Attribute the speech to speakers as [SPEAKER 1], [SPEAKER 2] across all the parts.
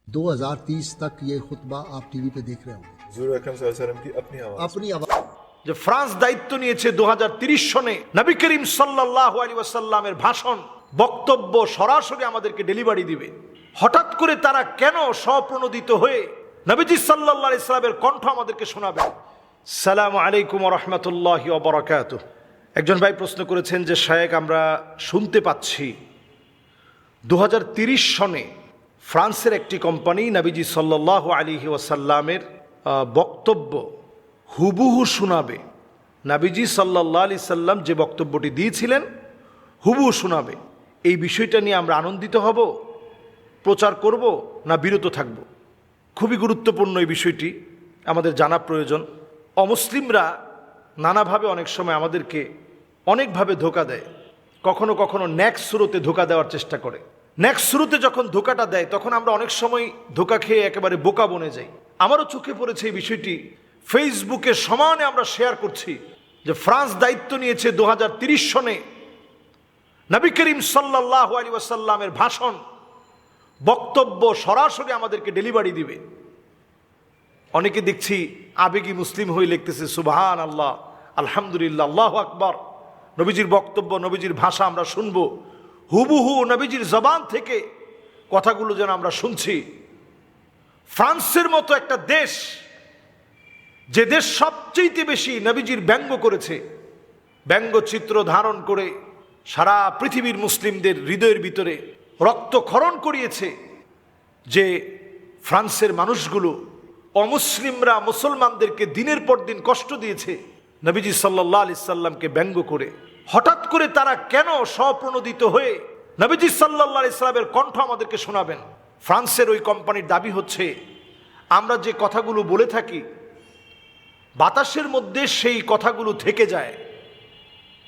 [SPEAKER 1] 2030 तक ये खुतबा आप टीवी पे देख रहे होंगे।
[SPEAKER 2] हुजूर अकरम सल्लल्लाहु अलैहि वसल्लम की अपनी आवाज
[SPEAKER 3] যে ফ্রান্স দায়িত্ব নিয়েছে 2030 সনে নবী করিম সাল্লাল্লাহু আলাইহি ওয়াসাল্লামের ভাষণ বক্তব্য সরাসরি আমাদেরকে ডেলিভারি দিবে। হঠাৎ করে তারা কেন স্বপ্রণোদিত হয়ে নবীজি সাল্লাল্লাহু আলাইহি সাল্লামের কণ্ঠ আমাদেরকে শোনাবেন? আসসালামু আলাইকুম ওয়া রাহমাতুল্লাহি ওয়া বারাকাতুহু। একজন ভাই প্রশ্ন করেছেন যে শায়েখ, আমরা শুনতে পাচ্ছি 2030 সনে ফ্রান্সের একটি কোম্পানি নবীজি সাল্লাল্লাহু আলাইহি ওয়াসাল্লামের বক্তব্য হুবহু শোনাবে। নবীজি সাল্লাল্লাহু আলাইহি সাল্লাম যে বক্তব্যটি দিয়েছিলেন হুবহু শোনাবে। এই বিষয়টা নিয়ে আমরা আনন্দিত হব, প্রচার করব না বিরত থাকব? খুবই গুরুত্বপূর্ণ এই বিষয়টি, আমাদের জানা প্রয়োজন। অমুসলিমরা নানাভাবে অনেক সময় আমাদেরকে অনেকভাবে ধোঁকা দেয়। কখনো কখনো ন্যাক সুরতে ধোঁকা দেওয়ার চেষ্টা করে। ন্যাক সুরতে যখন ধোঁকাটা দেয় তখন আমরা অনেক সময় ধোঁকা খেয়ে একেবারে বোকা বনে যাই। আমারও চোখে পড়েছে এই বিষয়টি। ফেসবুকে সমানে আমরা শেয়ার করছি যে ফ্রান্স দায়িত্ব নিয়েছে 2030 সনে নবী করিম সাল্লাল্লাহু আলাইহি ওয়াসাল্লামের ভাষণ বক্তব্য সরাসরি আমাদেরকে ডেলিভারি দিবে। অনেকে দেখছি আবেগী মুসলিম হয়ে লিখতেছে সুবহান আল্লাহ, আলহামদুলিল্লাহ, আল্লাহু আকবার। নবীজির বক্তব্য, নবীজির ভাষা আমরা শুনবো, হুবহু নবীজির জবান থেকে কথাগুলো যেন আমরা শুনছি। ফ্রান্সের মতো একটা দেশ, যে দেশ সবচেয়ে বেশি নবীজির ব্যঙ্গ করেছে, ব্যঙ্গচিত্র ধারণ করে সারা পৃথিবীর মুসলিমদের হৃদয়ের ভিতরে রক্তক্ষরণ করিয়েছে, যে ফ্রান্সের মানুষগুলো অমুসলিমরা মুসলমানদেরকে দিনের পর দিন কষ্ট দিয়েছে নবীজি সাল্লাল্লাহু আলাইহি সাল্লামকে ব্যঙ্গ করে, হঠাৎ করে তারা কেন স্বপ্রণোদিত হয়ে নবীজি সাল্লাল্লাহু আলাইহি সাল্লামের কণ্ঠ আমাদেরকে শোনাবেন? ফ্রান্সের ওই কোম্পানির দাবি হচ্ছে আমরা যে কথাগুলো বলে থাকি বাতাসের মধ্যে সেই কথাগুলো থেকে যায়।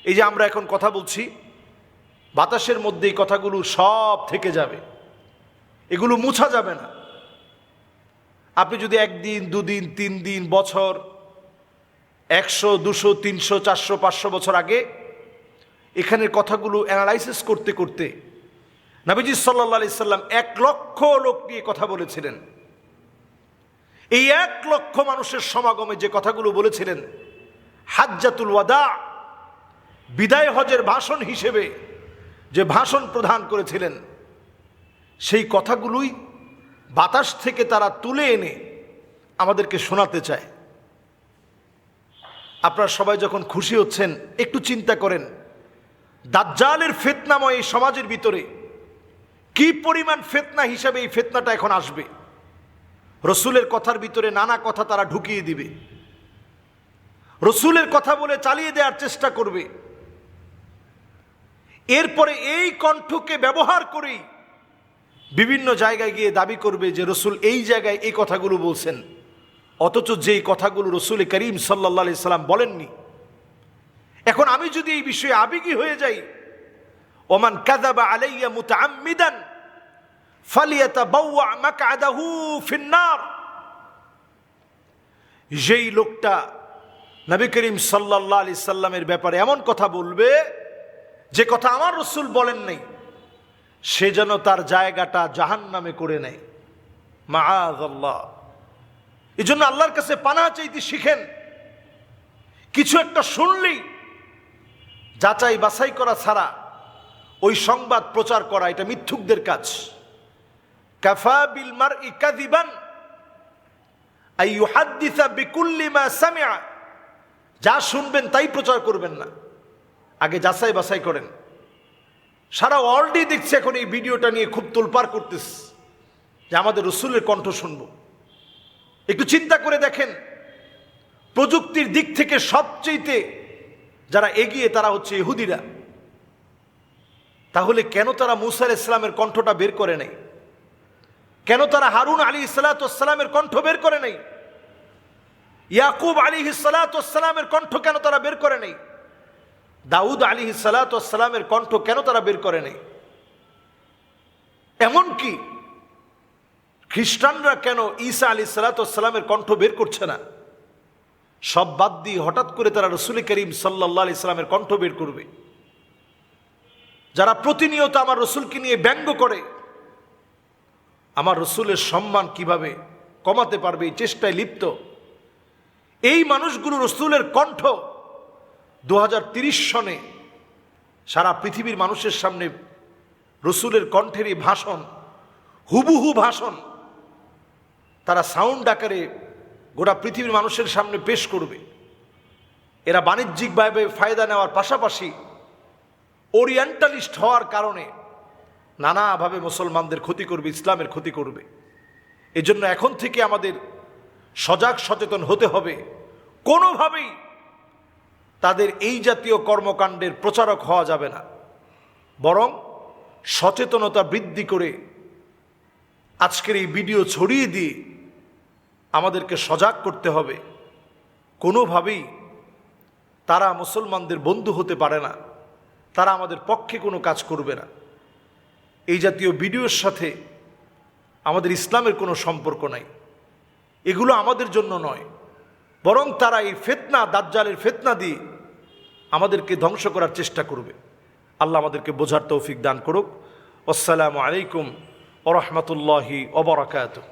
[SPEAKER 3] এই যে আমরা এখন কথা বলছি, বাতাসের মধ্যে এই কথাগুলো সব থেকে যাবে, এগুলো মুছা যাবে না। আপনি যদি একদিন, দুদিন, 3 দিন, বছর, 100, 200, 300, 400, 500 বছর আগে এখানের কথাগুলো অ্যানালাইসিস করতে করতে নবীজি সাল্লাল্লাহু আলাইহি সাল্লাম 1 লক্ষ লোক নিয়ে কথা বলেছিলেন। এই 1 লক্ষ মানুষের সমাগমে যে কথাগুলো বলেছিলেন, হাজ্জাতুল ওয়াদা, বিদায় হজের ভাষণ হিসেবে যে ভাষণ প্রদান করেছিলেন, সেই কথাগুলোই বাতাস থেকে তারা তুলে এনে আমাদেরকে শোনাতে চায়। আপনারা সবাই যখন খুশি হচ্ছেন একটু চিন্তা করেন, দাজ্জালের ফিতনাময় এই সমাজের ভিতরে কি পরিমাণ ফিতনা হিসাবে এই ফিতনাটা এখন আসবে। রসুলের কথার ভিতরে নানা কথা তারা ঢুকিয়ে দিবে, রসুলের কথা বলে চালিয়ে দেওয়ার চেষ্টা করবে। এরপরে এই কণ্ঠকে ব্যবহার করেই বিভিন্ন জায়গায় গিয়ে দাবি করবে যে রসুল এই জায়গায় এই কথাগুলো বলছেন, অথচ যেই কথাগুলো রসুল করিম সাল্লাল্লাহু আলাইহি সাল্লাম বলেননি। এখন আমি যদি এই বিষয়ে আবেগী হয়ে যাই, ওমান কাযাবা আলাইয়া মুতাআম্মিদান ফালিয়াতাবাওয়া মাকআদাহু ফিন্নার, যেই লোকটা নবী করিম সাল্লাল্লাহু আলাইহি সাল্লামের ব্যাপারে এমন কথা বলবে যে কথা আমার রসুল বলেন নাই, সে যেন তার জায়গাটা জাহান্নামে করে নেয়। মাআযাল্লাহ। এই জন্য আল্লাহর কাছে পানাহ চাইতে শিখেন। কিছু একটা শুনলেই যাচাই বাছাই করা ছাড়া ওই সংবাদ প্রচার করা, এটা মিথ্যুকদের কাজ। কাফা বিল মারই কাযিবান আই ইউহাদ্দিসা বিকুল্লি মা সামিআ, যা শুনবেন তাই প্রচার করবেন না, আগে যাচাই বাছাই করেন। সারা ওয়ার্ল্ডই দেখছে এখন এই ভিডিওটা নিয়ে খুব তোলপাড় করতেছে যে আমাদের রসুলের কণ্ঠ শুনবো। একটু চিন্তা করে দেখেন, প্রযুক্তির দিক থেকে সবচেয়ে যারা এগিয়ে তারা হচ্ছে ইহুদিরা। তাহলে কেন তারা মূসা আলাইহিস সালামের কণ্ঠটা বের করে নাই? কেন তারা হারুন আলাইহিস সালামের কণ্ঠ বের করে নাই? ইয়াকুব আলাইহিস সালামের কণ্ঠ কেন তারা বের করে নাই? দাউদ আলাইহিস সালামের কণ্ঠ কেন তারা বের করে নাই? এমনকি খ্রিস্টানরা কেন ঈসা আলাইহিস সালামের কণ্ঠ বের করছে না? সব বাদ দিয়ে হঠাৎ করে তারা রসুল করিম সাল্লাল্লাহু আলাইহি সাল্লামের কণ্ঠ বের করবে। যারা প্রতিনিয়ত আমার রসুলকে নিয়ে ব্যঙ্গ করে, আমার রসুলের সম্মান কিভাবে কমাতে পারবে এই চেষ্টায় লিপ্ত। এই মানুষগুলো রসুলের কণ্ঠ 2030 সনে সারা পৃথিবীর মানুষের সামনে রসুলের কণ্ঠের এই ভাষণ, হুবহু ভাষণ তারা সাউন্ড আকারে গোটা পৃথিবীর মানুষের সামনে পেশ করবে। এরা বাণিজ্যিকভাবে ফায়দা নেওয়ার পাশাপাশি ওরিয়েন্টালিস্ট হওয়ার কারণে নানাভাবে মুসলমানদের ক্ষতি করবে, ইসলামের ক্ষতি করবে। এজন্য এখন থেকে আমাদের সজাগ সচেতন হতে হবে। কোনোভাবেই তাদের এই জাতীয় কর্মকাণ্ডের প্রচারক হওয়া যাবে না, বরং সচেতনতা বৃদ্ধি করে আজকের এই ভিডিও ছড়িয়ে দিয়ে আমাদেরকে সজাগ করতে হবে। কোনোভাবেই তারা মুসলমানদের বন্ধু হতে পারে না, তারা আমাদের পক্ষে কোনো কাজ করবে না। এই জাতীয় ভিডিওর সাথে আমাদের ইসলামের কোনো সম্পর্ক নাই, এগুলো আমাদের জন্য নয়, বরং তারা এই ফিতনা, দাজ্জালের ফিতনা দিয়ে আমাদেরকে ধ্বংস করার চেষ্টা করবে। আল্লাহ আমাদেরকে বোঝার তৌফিক দান করুক। আসসালামু আলাইকুম ওয়া রাহমাতুল্লাহি ওয়া বারাকাতুহু।